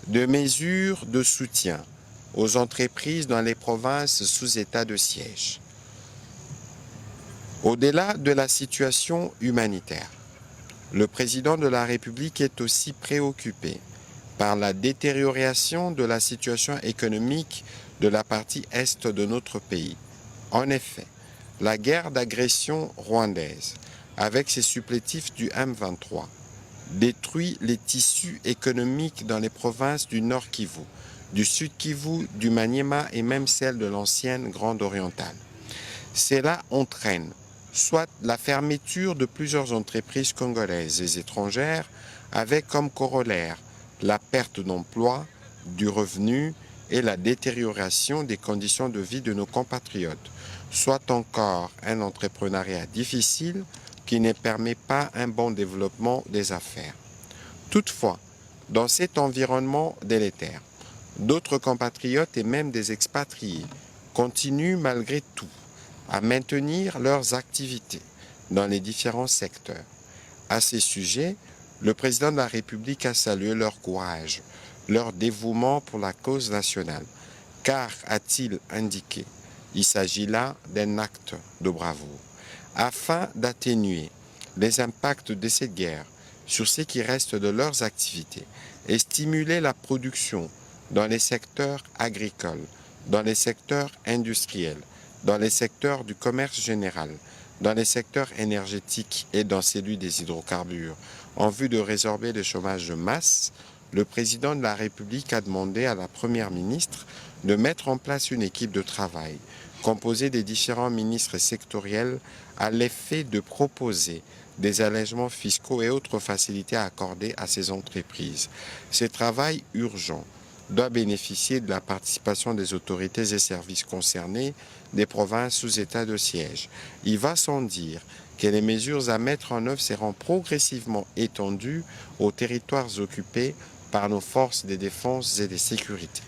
de mesures de soutien aux entreprises dans les provinces sous état de siège. Au-delà de la situation humanitaire, le président de la République est aussi préoccupé par la détérioration de la situation économique de la partie est de notre pays. En effet, la guerre d'agression rwandaise, avec ses supplétifs du M23, détruit les tissus économiques dans les provinces du Nord Kivu, du Sud Kivu, du Maniema et même celles de l'ancienne Grande Orientale. Cela entraîne soit la fermeture de plusieurs entreprises congolaises et étrangères, avec comme corollaire la perte d'emploi, du revenu et la détérioration des conditions de vie de nos compatriotes, soit encore un entrepreneuriat difficile qui ne permet pas un bon développement des affaires. Toutefois, dans cet environnement délétère, d'autres compatriotes et même des expatriés continuent malgré tout à maintenir leurs activités dans les différents secteurs. À ces sujets, le président de la République a salué leur courage, leur dévouement pour la cause nationale, car, a-t-il indiqué, il s'agit là d'un acte de bravoure. Afin d'atténuer les impacts de cette guerre sur ce qui reste de leurs activités et stimuler la production dans les secteurs agricoles, dans les secteurs industriels, dans les secteurs du commerce général, dans les secteurs énergétiques et dans celui des hydrocarbures, en vue de résorber le chômage de masse, le président de la République a demandé à la Première ministre de mettre en place une équipe de travail composée des différents ministres sectoriels à l'effet de proposer des allègements fiscaux et autres facilités accordées à ces entreprises. Ce travail urgent doit bénéficier de la participation des autorités et services concernés des provinces sous état de siège. Il va sans dire que les mesures à mettre en œuvre seront progressivement étendues aux territoires occupés par nos forces de défense et de sécurité.